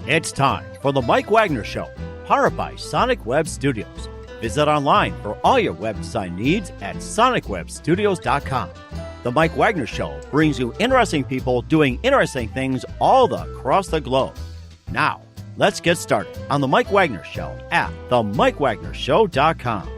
It's time for the Mike Wagner Show, powered by Sonic Web Studios. Visit online for all your website needs at sonicwebstudios.com. The Mike Wagner Show brings you interesting people doing interesting things all across the globe. Now, let's get started on the Mike Wagner Show at themikewagnershow.com.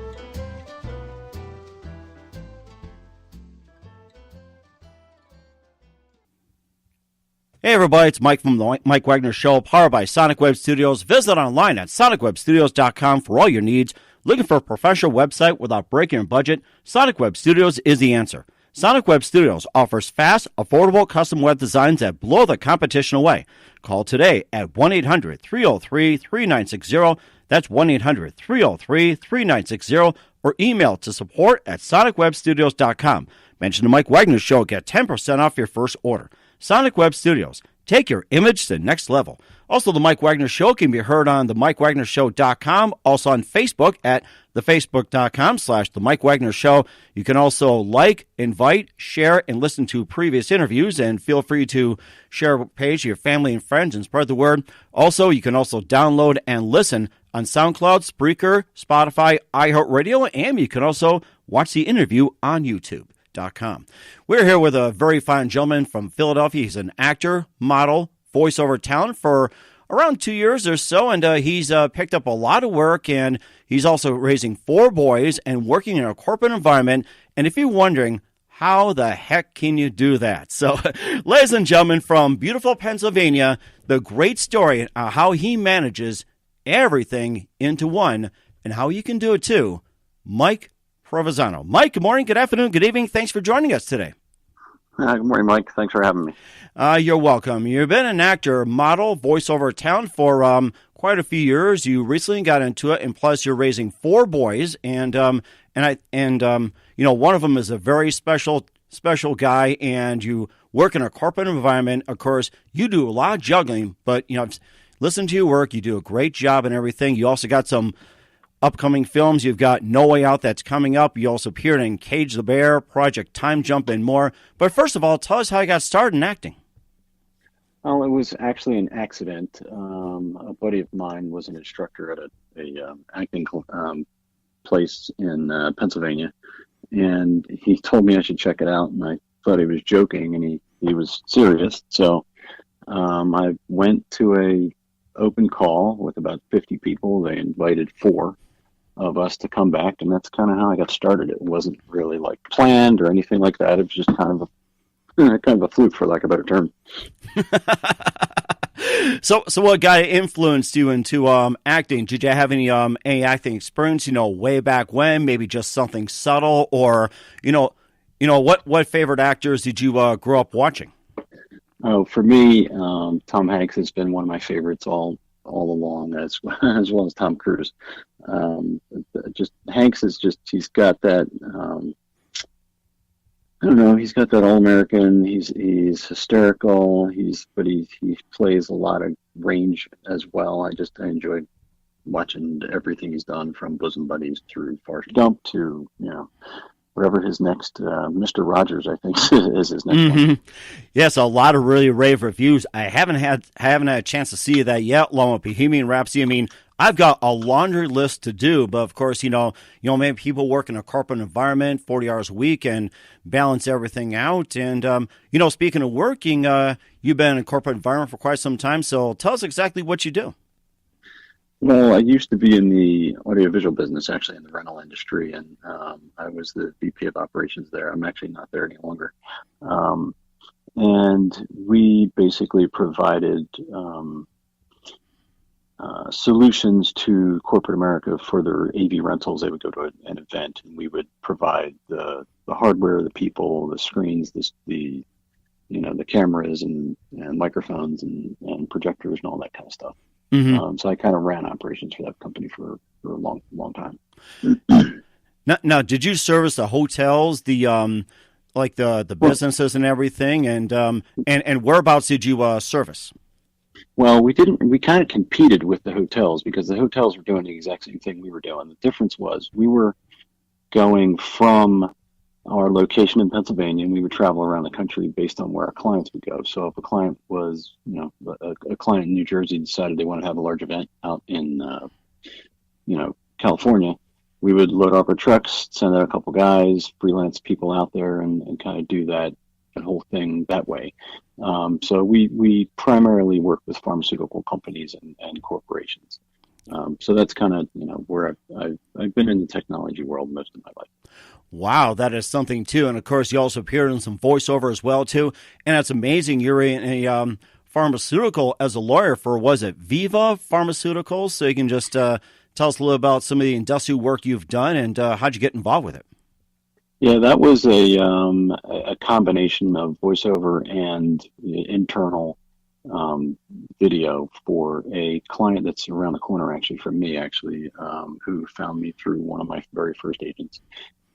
Hey everybody, it's Mike from the Mike Wagner Show, powered by Sonic Web Studios. Visit online at sonicwebstudios.com for all your needs. Looking for a professional website without breaking your budget? Sonic Web Studios is the answer. Sonic Web Studios offers fast, affordable custom web designs that blow the competition away. Call today at 1-800-303-3960. That's 1-800-303-3960. Or email to support@sonicwebstudios.com. Mention the Mike Wagner Show. Get 10% off your first order. Sonic Web Studios. Take your image to the next level. Also, the Mike Wagner Show can be heard on themikewagnershow.com. Also on Facebook at thefacebook.com/The Mike Wagner Show. You can also like, invite, share, and listen to previous interviews. And feel free to share a page to your family and friends and spread the word. Also, you can also download and listen on SoundCloud, Spreaker, Spotify, iHeartRadio, and you can also watch the interview on YouTube. We're here with a very fine gentleman from Philadelphia. He's an actor, model, voiceover talent for around 2 years or so, and he's picked up a lot of work, and he's also raising 4 boys and working in a corporate environment. And if you're wondering, how the heck can you do that? So, ladies and gentlemen, from beautiful Pennsylvania, the great story on how he manages everything into one and how you can do it too, Mike Provenzano. Mike, good morning, good afternoon, good evening. Thanks for joining us today. Good morning, Mike. Thanks for having me. You're welcome. You've been an actor, model, voiceover talent for quite a few years. You recently got into it, and plus you're raising 4 boys, and one of them is a very special guy, and you work in a corporate environment. Of course, you do a lot of juggling, but listen to your work. You do a great job and everything. You also got some upcoming films. You've got No Way Out that's coming up. You also appeared in Cage the Bear, Project Time Jump, and more. But first of all, tell us how you got started in acting. Well, it was actually an accident. A buddy of mine was an instructor at a acting place in Pennsylvania, and he told me I should check it out, and I thought he was joking, and he was serious. So I went to a open call with about 50 people. They invited 4 of us to come back, and that's kind of how I got started. It wasn't really like planned or anything like that. It was just kind of a fluke, for lack of a better term. So what guy influenced you into acting? Did you have any acting experience? Way back when, maybe just something subtle, or what favorite actors did you grow up watching? Oh, for me, Tom Hanks has been one of my favorites all along, as well as Tom Cruise. Hanks is he's got that, I don't know, he's got that all-American, he's hysterical, but he plays a lot of range as well. I enjoyed watching everything he's done, from Bosom Buddies through Forrest Gump to, whatever his next, Mr. Rogers, I think, is his next one. Yes, a lot of really rave reviews. I haven't had a chance to see that yet, along with Bohemian Rhapsody. I mean, I've got a laundry list to do, but of course, maybe people work in a corporate environment 40 hours a week and balance everything out. And, speaking of working, you've been in a corporate environment for quite some time, so tell us exactly what you do. Well, I used to be in the audiovisual business, actually, in the rental industry, and I was the VP of operations there. I'm actually not there any longer. And we basically provided solutions to corporate America for their AV rentals. They would go to an event, and we would provide the hardware, the people, the screens, the cameras and microphones and projectors and all that kind of stuff. Mm-hmm. So I kind of ran operations for that company for a long time. Now, did you service the hotels, the businesses and everything, and whereabouts did you service? Well, we didn't. We kind of competed with the hotels because the hotels were doing the exact same thing we were doing. The difference was we were going from our location in Pennsylvania, and we would travel around the country based on where our clients would go. So if a client was, a a client in New Jersey decided they wanted to have a large event out in, California, we would load up our trucks, send out a couple guys, freelance people out there, and kind of do that whole thing that way. So we primarily work with pharmaceutical companies and corporations. So that's kind of where I've been in the technology world most of my life. Wow, that is something too. And of course, you also appeared in some voiceover as well too. And it's amazing. You're in a pharmaceutical as a lawyer for, was it Viva Pharmaceuticals? So you can just tell us a little about some of the industrial work you've done and how'd you get involved with it? Yeah, that was a combination of voiceover and internal video for a client that's around the corner actually from me, who found me through one of my very first agents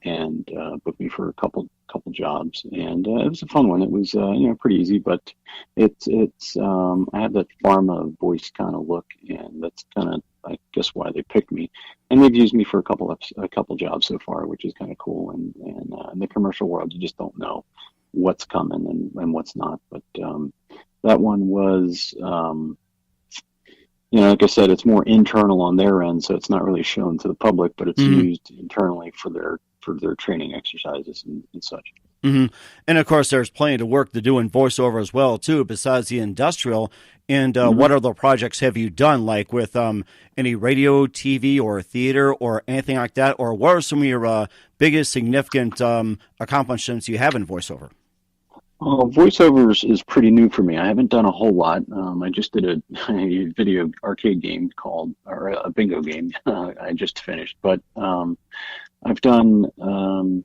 and booked me for a couple jobs, and it was a fun one. It was pretty easy, but it's I have that pharma voice kind of look, and that's kind of, I guess, why they picked me. And they've used me for a couple jobs so far, which is kind of cool. And in the commercial world, you just don't know what's coming and what's not. But that one was, like I said, it's more internal on their end, so it's not really shown to the public, but it's used internally for their training exercises and such. Mm-hmm. And of course, there's plenty of work to do in voiceover as well, too, besides the industrial. And what other projects have you done, like with any radio, TV, or theater, or anything like that? Or what are some of your biggest significant accomplishments you have in voiceover? Voiceover is pretty new for me. I haven't done a whole lot. I just did a video arcade game or a bingo game I just finished. But I've done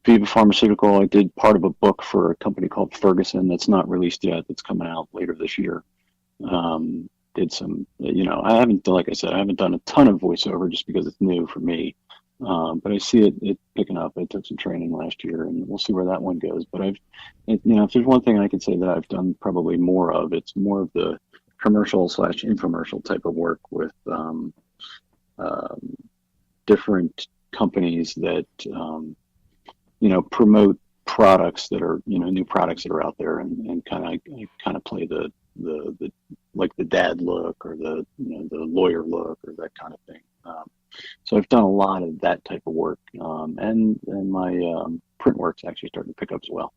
Viva Pharmaceutical. I did part of a book for a company called Ferguson that's not released yet. That's coming out later this year. Did some, I haven't done a ton of voiceover just because it's new for me. But I see it picking up. I took some training last year, and we'll see where that one goes. But if there's one thing I can say that I've done probably more of, it's more of the commercial/infomercial type of work with different companies that promote products that are new products that are out there, and kind of play the like the dad look or the lawyer look or that kind of thing. So I've done a lot of that type of work, and my print work's actually starting to pick up as well.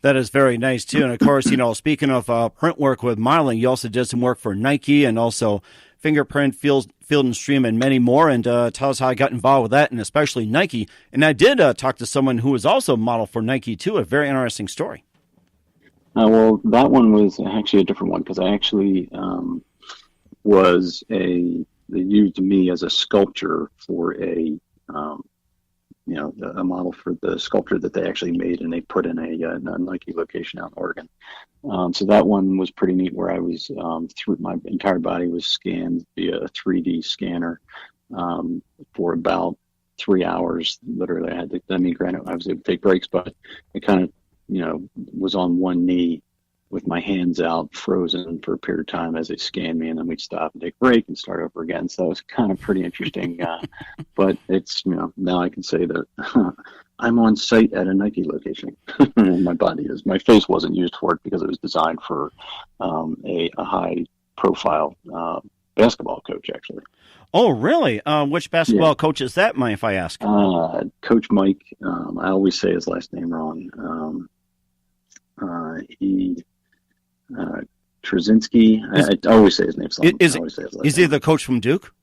That is very nice too. And of course, speaking of print work with modeling, you also did some work for Nike and also Fingerprint, Field and Stream, and many more. And tell us how I got involved with that, and especially Nike. And I did talk to someone who was also a model for Nike too. A very interesting story. Well, that one was actually a different one, because I actually they used me as a sculptor for a model for the sculpture that they actually made, and they put in a Nike location out in Oregon. So that one was pretty neat, where I was through my entire body was scanned via a 3D scanner for about 3 hours. Literally, granted, I was able to take breaks, but I kind of was on one knee with my hands out, frozen for a period of time as they scanned me, and then we'd stop and take a break and start over again. So it was kind of pretty interesting. But it's, now I can say that I'm on site at a Nike location. My body is. My face wasn't used for it because it was designed for a high-profile basketball coach, actually. Oh, really? Which basketball coach is that, if I ask? Coach Mike. I always say his last name wrong. Trzynski. I always say his name. Is he the coach from Duke?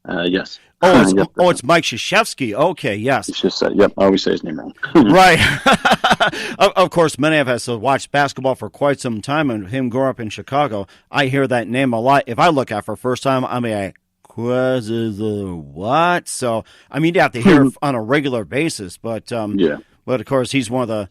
Yes. It's Mike Krzyzewski. Okay, yes. It's just yep. I always say his name wrong. Right. Of course, many of us have watched basketball for quite some time, and him growing up in Chicago, I hear that name a lot. If I look at it for the first time, I'm like, what? So, you have to hear it on a regular basis, but But of course, he's one of the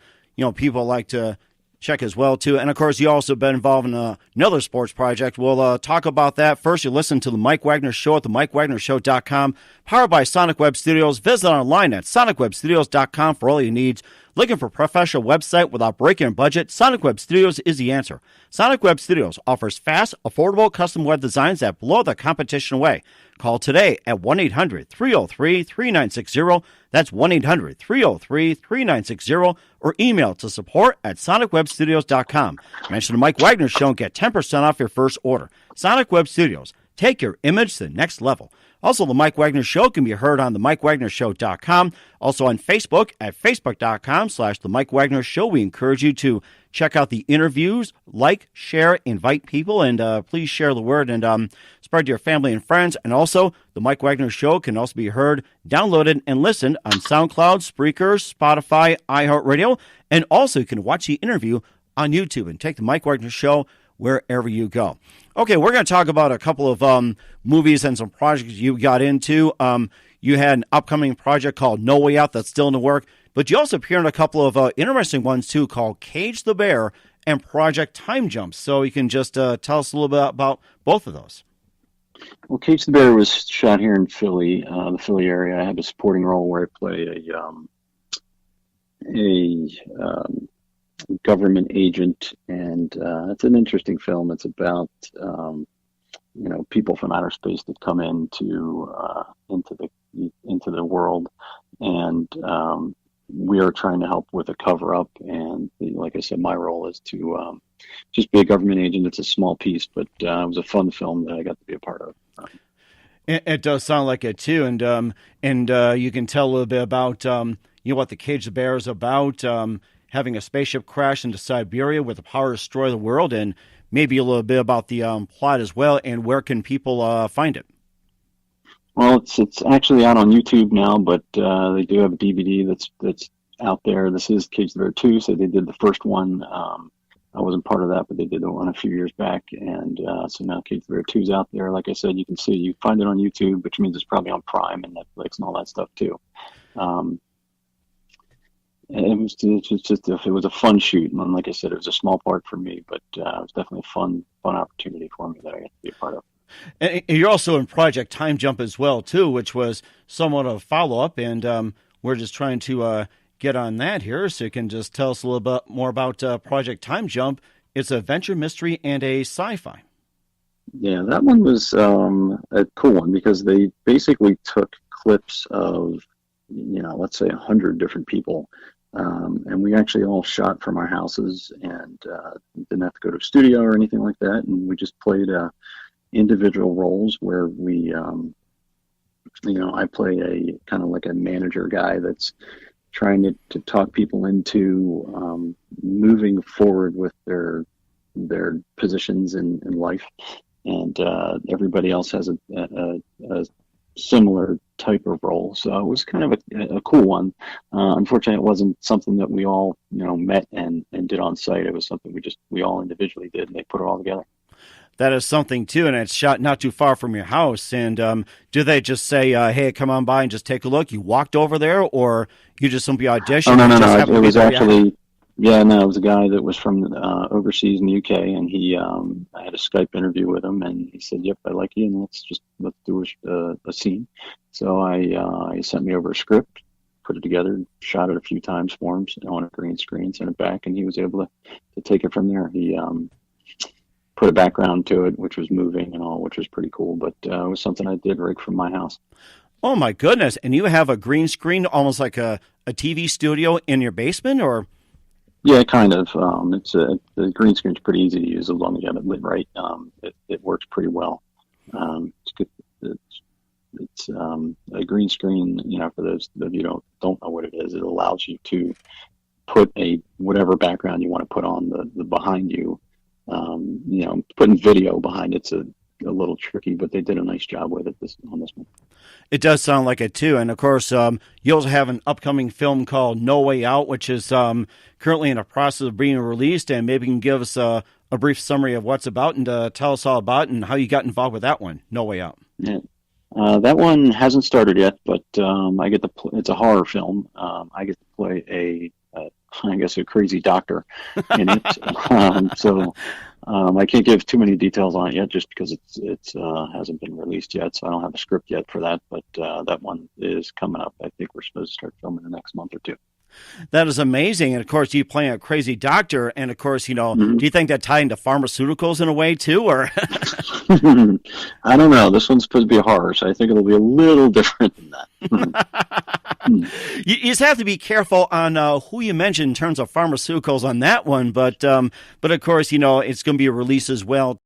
people like to check as well, too. And, of course, you also been involved in another sports project. We'll talk about that. First, you listen to The Mike Wagner Show at themikewagnershow.com, powered by Sonic Web Studios. Visit online at sonicwebstudios.com for all your needs Looking for a professional website without breaking a budget? Sonic Web Studios is the answer. Sonic Web Studios offers fast, affordable custom web designs that blow the competition away. Call today at 1-800-303-3960. That's 1-800-303-3960. Or email to support@sonicwebstudios.com. Mention the Mike Wagner Show and get 10% off your first order. Sonic Web Studios. Take your image to the next level. Also, the Mike Wagner Show can be heard on the MikeWagnerShow.com. Also on Facebook at Facebook.com/The Mike Wagner Show. We encourage you to check out the interviews, like, share, invite people, and please share the word and spread to your family and friends. And also, the Mike Wagner Show can also be heard, downloaded, and listened on SoundCloud, Spreaker, Spotify, iHeartRadio. And also, you can watch the interview on YouTube and take the Mike Wagner Show wherever you go. Okay, we're going to talk about a couple of movies and some projects you got into. You had an upcoming project called No Way Out that's still in the work, but you also appeared in a couple of interesting ones, too, called Cage the Bear and Project Time Jump. So you can just tell us a little bit about both of those. Well, Cage the Bear was shot here in Philly, the Philly area. I have a supporting role where I play a government agent, and it's an interesting film. It's about people from outer space that come into the world, and we are trying to help with a cover up. And like I said, my role is to just be a government agent. It's a small piece, but it was a fun film that I got to be a part of. It does sound like it too, and you can tell a little bit about what the Cage the Bear is about. Having a spaceship crash into Siberia with the power to destroy the world, and maybe a little bit about the plot as well, and where can people find it? Well, it's actually out on YouTube now, but they do have a DVD that's out there. This is Cage the Bear 2, so they did the first one. I wasn't part of that, but they did the one a few years back, and so now Cage the Bear 2 is out there. Like I said, you can find it on YouTube, which means it's probably on Prime and Netflix and all that stuff too. It was a fun shoot, and like I said, it was a small part for me, but it was definitely a fun opportunity for me that I got to be a part of. And you're also in Project Time Jump as well, too, which was somewhat of a follow-up, and we're just trying to get on that here, so you can just tell us a little bit more about Project Time Jump. It's a adventure, mystery, and a sci-fi. Yeah, that one was a cool one because they basically took clips of, let's say 100 different people. And we actually all shot from our houses and didn't have to go to a studio or anything like that. And we just played individual roles where we, I play a kind of like a manager guy that's trying to talk people into moving forward with their positions in life. And everybody else has a similar type of role, so it was kind of a cool one. Unfortunately, it wasn't something that we all met and did on site. It was something we all individually did, and they put it all together. That is something too, and it's shot not too far from your house. And do they just say, "Hey, come on by and just take a look"? You walked over there, or you just simply auditioned? Oh, no. It was actually. Yeah, no, it was a guy that was from overseas in the UK, and I had a Skype interview with him, and he said, "Yep, I like you, and let's do a scene." So he sent me over a script, put it together, shot it a few times for him on a green screen, sent it back, and he was able to take it from there. He put a background to it, which was moving and all, which was pretty cool, but it was something I did right from my house. Oh my goodness! And you have a green screen, almost like a TV studio in your basement, or? Yeah, kind of. The green screen's pretty easy to use as long as you have it lit right. It works pretty well. It's good. It's a green screen. For those of you who don't know what it is, it allows you to put whatever background you want to put on the behind you. Putting video behind it's a little tricky, but they did a nice job with it on this one. It does sound like it, too. And, of course, you also have an upcoming film called No Way Out, which is currently in the process of being released. And maybe you can give us a brief summary of what's about and tell us all about it and how you got involved with that one, No Way Out. Yeah. That one hasn't started yet, but I get it's a horror film. I get to play a crazy doctor in it. So I can't give too many details on it yet, just because it hasn't been released yet. So I don't have a script yet for that, but that one is coming up. I think we're supposed to start filming the next month or two. That is amazing. And of course, you playing a crazy doctor. And of course, Mm-hmm. do you think that tied into pharmaceuticals in a way too? Or I don't know. This one's supposed to be a horror, so I think it'll be a little different than that. you just have to be careful on who you mention in terms of pharmaceuticals on that one. But of course, it's going to be a release as well